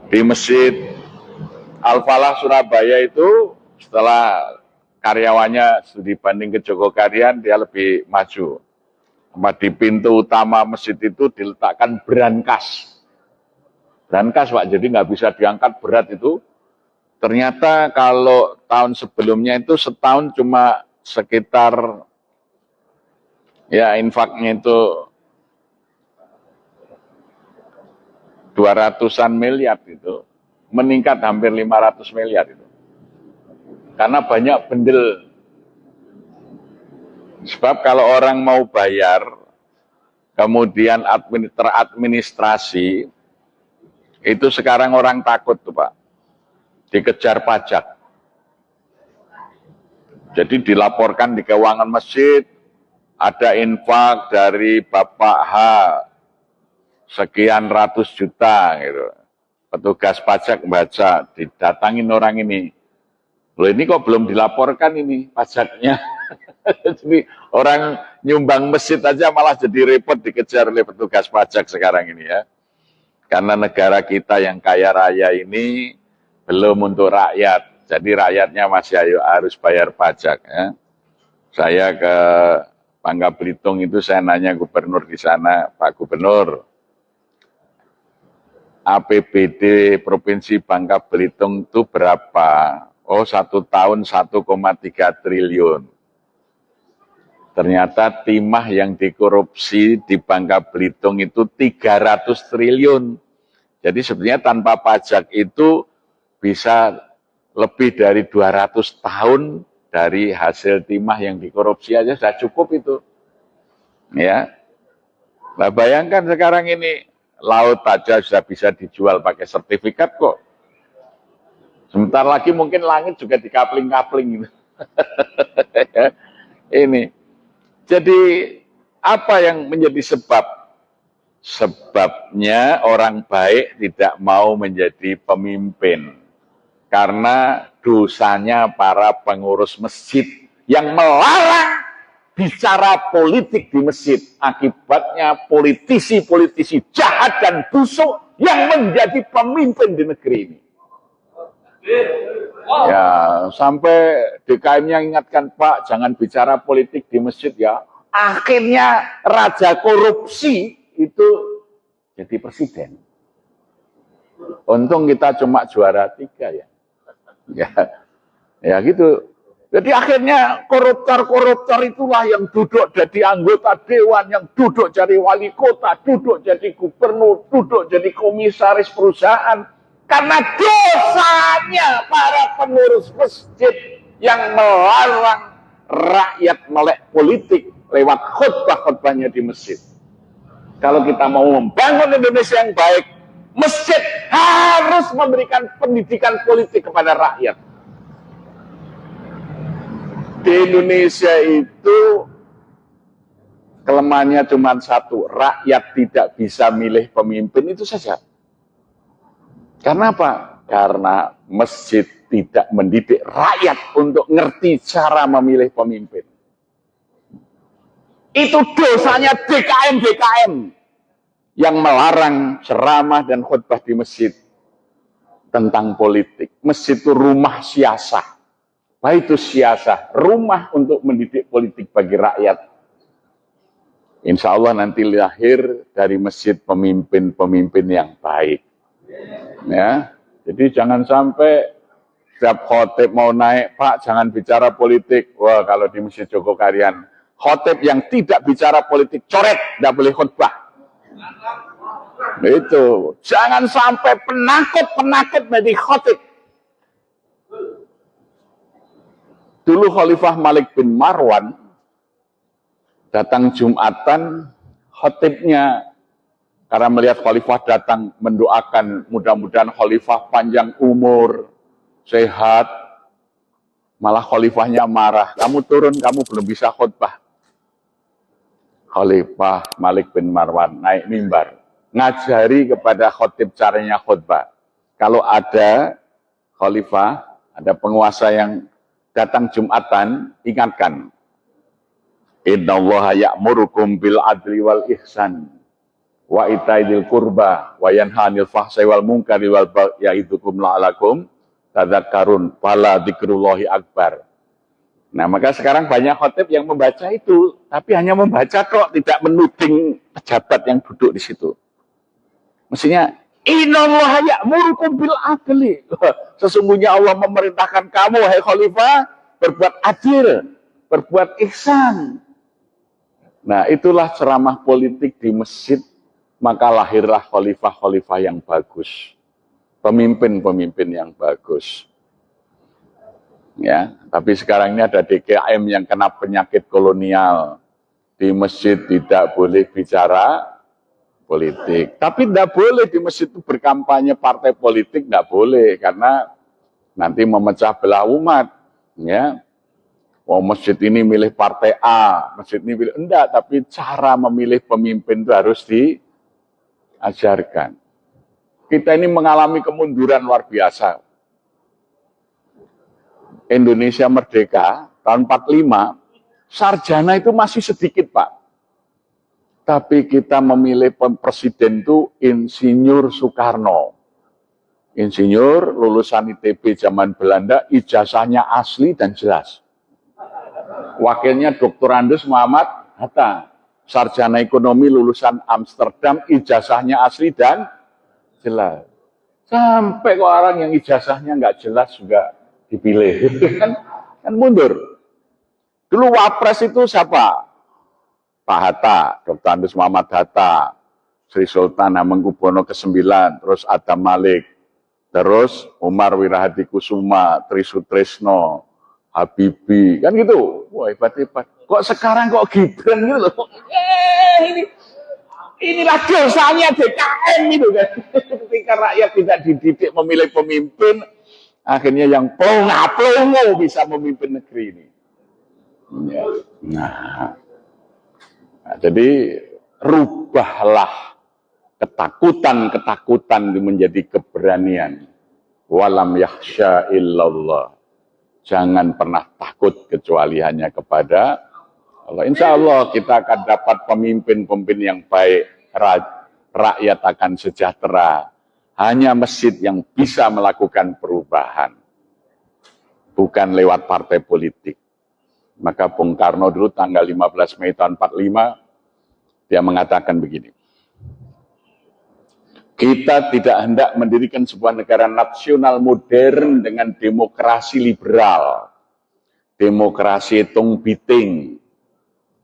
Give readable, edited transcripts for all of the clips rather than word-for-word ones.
Di Masjid Al-Falah Surabaya itu setelah karyawannya dibanding ke Jogokarian dia lebih maju. Di pintu utama masjid itu diletakkan brankas. Brankas Pak, jadi nggak bisa diangkat berat itu. Ternyata kalau tahun sebelumnya itu setahun cuma sekitar ya infaknya itu 200-an miliar itu, meningkat hampir 500 miliar itu. Karena banyak bendel. Sebab kalau orang mau bayar, kemudian teradministrasi, itu sekarang orang takut tuh Pak, dikejar pajak. Jadi dilaporkan di keuangan masjid, ada infak dari Bapak H, sekian ratus juta gitu. Petugas pajak baca, didatangin orang ini. Loh ini kok belum dilaporkan ini pajaknya. Jadi orang nyumbang masjid aja malah jadi repot dikejar oleh petugas pajak sekarang ini ya. Karena negara kita yang kaya raya ini belum untuk rakyat. Jadi rakyatnya masih harus bayar pajak ya. Saya ke Bangka Belitung itu saya nanya gubernur di sana, Pak Gubernur, APBD Provinsi Bangka Belitung itu berapa? Oh, 1 tahun 1,3 triliun. Ternyata timah yang dikorupsi di Bangka Belitung itu 300 triliun. Jadi sebenarnya tanpa pajak itu bisa lebih dari 200 tahun dari hasil timah yang dikorupsi aja sudah cukup itu. Ya. Nah, bayangkan sekarang ini laut aja sudah bisa dijual pakai sertifikat kok. Sebentar lagi mungkin langit juga dikapling-kapling. Ini. Jadi apa yang menjadi sebab? Sebabnya orang baik tidak mau menjadi pemimpin. Karena dosanya para pengurus masjid yang melarang bicara politik di masjid. Akibatnya politisi-politisi jahat dan busuk yang menjadi pemimpin di negeri ini. Ya, sampai DKM-nya ingatkan, Pak, jangan bicara politik di masjid ya. Akhirnya raja korupsi itu jadi presiden. Untung kita cuma juara 3 ya. Ya gitu. Jadi akhirnya koruptor-koruptor itulah yang duduk jadi anggota dewan, yang duduk jadi wali kota, duduk jadi gubernur, duduk jadi komisaris perusahaan. Karena dosanya para pengurus masjid yang melarang rakyat melek politik lewat khutbah-khutbahnya di masjid. Kalau kita mau membangun Indonesia yang baik, masjid harus memberikan pendidikan politik kepada rakyat. Di Indonesia itu kelemahannya cuma satu, rakyat tidak bisa milih pemimpin, itu saja. Karena apa? Karena masjid tidak mendidik rakyat untuk ngerti cara memilih pemimpin. Itu dosanya DKM-DKM yang melarang ceramah dan khutbah di masjid tentang politik. Masjid itu rumah siasah. Apa itu siasah? Rumah untuk mendidik politik bagi rakyat. Insya Allah nanti lahir dari masjid pemimpin-pemimpin yang baik. Ya, jadi jangan sampai setiap khotib mau naik, Pak, jangan bicara politik. Wah, kalau di Masjid Jogokarian, khotib yang tidak bicara politik, coret, tidak boleh khutbah. Itu, jangan sampai penakut-penakut menjadi khotib. Dulu Khalifah Malik bin Marwan datang Jumatan, khotibnya karena melihat Khalifah datang mendoakan mudah-mudahan Khalifah panjang umur, sehat. Malah Khalifahnya marah, kamu turun, kamu belum bisa khutbah. Khalifah Malik bin Marwan naik mimbar, ngajari kepada khotib caranya khutbah. Kalau ada Khalifah, ada penguasa yang datang Jumatan, ingatkan, innallaha ya'murukum bil adli wal ihsan wa itaidil qurba wa yanha 'anil fahsai wal munkari wal baghi ya'idukum la'alakum tadzakkarun fala dzikrullahi akbar. Nah, maka sekarang banyak khotib yang membaca itu, tapi hanya membaca kok, tidak menuding pejabat yang duduk di situ. Mestinya innallaha ya'murukum bil adli. Sesungguhnya Allah memerintahkan kamu, hai khalifah, berbuat adil, berbuat ihsan. Nah, itulah ceramah politik di masjid, maka lahirlah khalifah-khalifah yang bagus. Pemimpin-pemimpin yang bagus. Ya, tapi sekarang ini ada DKM yang kena penyakit kolonial. Di masjid tidak boleh bicara politik. Tapi tidak boleh di masjid itu berkampanye partai politik, tidak boleh. Karena nanti memecah belah umat. Ya, oh, masjid ini milih partai A, masjid ini milih enggak, tapi cara memilih pemimpin itu harus diajarkan. Kita ini mengalami kemunduran luar biasa. Indonesia merdeka tahun 45, sarjana itu masih sedikit, Pak. Tapi kita memilih presiden itu Insinyur Soekarno. Insinyur, lulusan ITB zaman Belanda, ijazahnya asli dan jelas. Wakilnya Dr. Andes Muhammad Hatta, sarjana ekonomi lulusan Amsterdam, ijazahnya asli dan jelas. Sampai kok orang yang ijazahnya nggak jelas juga dipilih, kan mundur. Dulu wapres itu siapa? Pak Hatta, Dr. Andes Muhammad Hatta, Sri Sultan Hamengkubuwono ke-9, terus Adam Malik, terus Umar Wirahadi Kusuma, Tri Sutrisno, Habibie, kan gitu. Wah, hebat-hebat. Kok sekarang kok Gibran gitu loh. Inilah dosanya DKM itu kan. Ketika rakyat tidak dididik memilih pemimpin, akhirnya yang plonga-plongo bisa memimpin negeri ini. Ya. Nah, jadi rubahlah ketakutan menjadi keberanian. Walam yakhsha illallah. Jangan pernah takut kecuali hanya kepada Allah. Insya Allah kita akan dapat pemimpin-pemimpin yang baik. Rakyat akan sejahtera. Hanya masjid yang bisa melakukan perubahan. Bukan lewat partai politik. Maka Bung Karno dulu tanggal 15 Mei tahun 45, dia mengatakan begini. Kita tidak hendak mendirikan sebuah negara nasional modern dengan demokrasi liberal. Demokrasi hitung biting.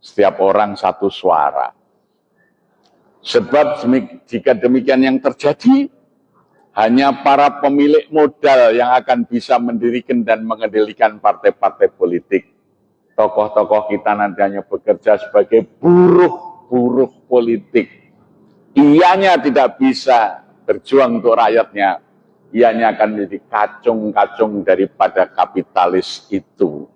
Setiap orang satu suara. Sebab jika demikian yang terjadi, hanya para pemilik modal yang akan bisa mendirikan dan mengendalikan partai-partai politik. Tokoh-tokoh kita nanti hanya bekerja sebagai buruh-buruh politik. Ianya tidak bisa berjuang untuk rakyatnya. Ianya akan menjadi kacung-kacung daripada kapitalis itu.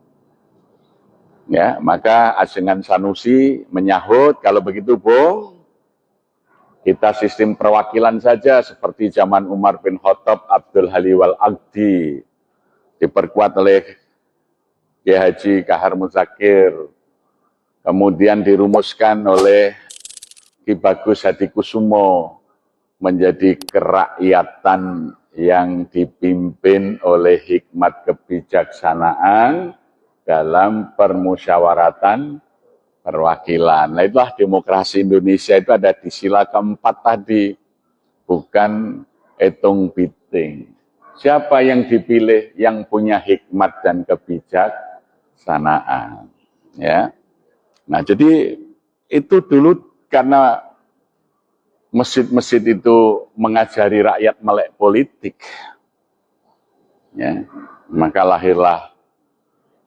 Ya, maka Ajengan Sanusi menyahut, kalau begitu Bung, kita sistem perwakilan saja seperti zaman Umar bin Khattab, Abdul Haliwal Aqdi, diperkuat oleh Kiai Haji Kahar Muzakir, kemudian dirumuskan oleh Ki Bagus Hadikusumo menjadi kerakyatan yang dipimpin oleh hikmat kebijaksanaan dalam permusyawaratan perwakilan. Nah, itulah demokrasi Indonesia, itu ada di sila keempat tadi, bukan hitung biting. Siapa yang dipilih yang punya hikmat dan kebijaksanaan, ya. Nah, jadi itu dulu karena masjid-masjid itu mengajari rakyat melek politik, ya, maka lahirlah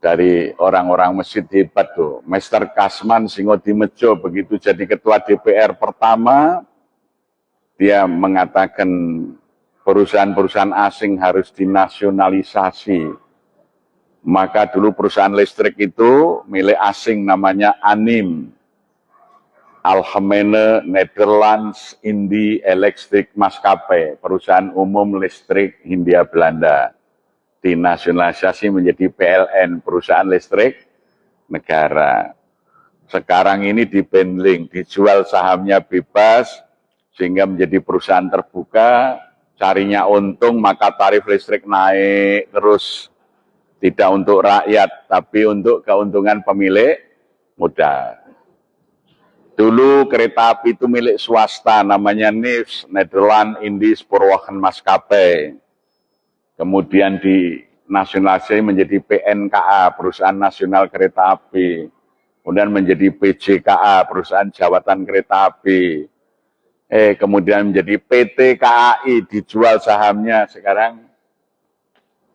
dari orang-orang masjid hebat tuh. Mester Kasman Singodimejo begitu jadi ketua DPR pertama, dia mengatakan perusahaan-perusahaan asing harus dinasionalisasi. Maka dulu perusahaan listrik itu milik asing namanya ANIM. Algemene Nederlands Indie Electric Maskapai, perusahaan umum listrik Hindia Belanda. Dinasionalisasi menjadi PLN, perusahaan listrik negara. Sekarang ini dibandling, dijual sahamnya bebas, sehingga menjadi perusahaan terbuka, carinya untung, maka tarif listrik naik terus. Tidak untuk rakyat, tapi untuk keuntungan pemilik modal. Dulu kereta api itu milik swasta, namanya NIS, Nederland Indies Spoorwegen Maskapai. Kemudian dinasionalisasi menjadi PNKA, Perusahaan Nasional Kereta Api. Kemudian menjadi PJKA, Perusahaan Jawatan Kereta Api. Kemudian menjadi PT KAI, dijual sahamnya sekarang.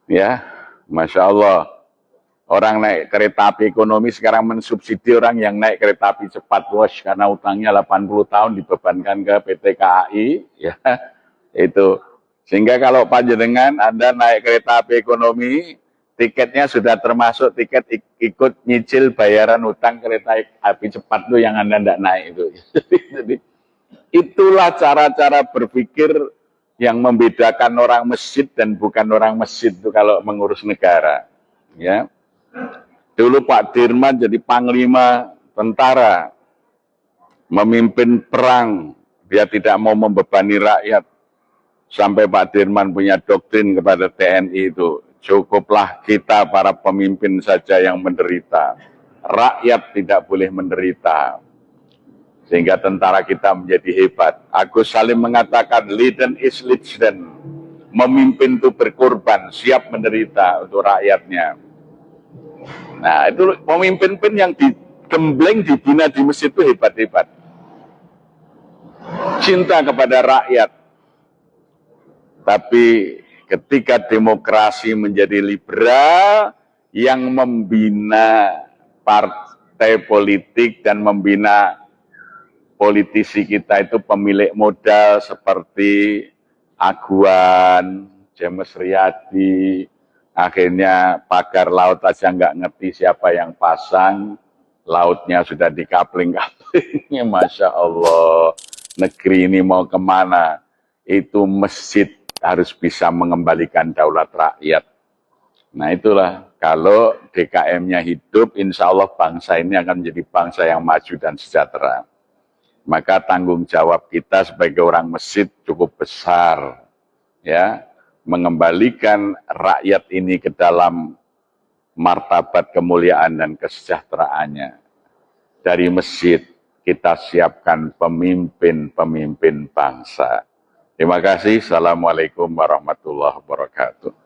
Ya, Masya Allah. Orang naik kereta api ekonomi sekarang mensubsidi orang yang naik kereta api cepat, bos, karena utangnya 80 tahun dibebankan ke PT KAI, ya, itu. Sehingga kalau panjenengan Anda naik kereta api ekonomi, tiketnya sudah termasuk tiket ikut nyicil bayaran utang kereta api cepat itu yang Anda tidak naik itu. Jadi, itulah cara-cara berpikir yang membedakan orang masjid dan bukan orang masjid itu kalau mengurus negara, ya. Dulu Pak Dirman jadi panglima tentara, memimpin perang, dia tidak mau membebani rakyat. Sampai Pak Dirman punya doktrin kepada TNI itu, cukuplah kita para pemimpin saja yang menderita, rakyat tidak boleh menderita. Sehingga tentara kita menjadi hebat. Agus Salim mengatakan, leaden is leaden, memimpin itu berkorban, siap menderita untuk rakyatnya. Nah, itu pemimpin yang digembleng, dibina di masjid itu hebat-hebat. Cinta kepada rakyat. Tapi ketika demokrasi menjadi liberal, yang membina partai politik dan membina politisi kita itu pemilik modal seperti Aguan, James Riyadi. Akhirnya pagar laut aja nggak ngerti siapa yang pasang, lautnya sudah dikapling-kapling. Masya Allah, negeri ini mau kemana? Itu masjid harus bisa mengembalikan daulat rakyat. Nah itulah, kalau DKM-nya hidup, insya Allah bangsa ini akan menjadi bangsa yang maju dan sejahtera. Maka tanggung jawab kita sebagai orang masjid cukup besar, ya, mengembalikan rakyat ini ke dalam martabat kemuliaan dan kesejahteraannya. Dari masjid kita siapkan pemimpin-pemimpin bangsa. Terima kasih. Assalamualaikum warahmatullahi wabarakatuh.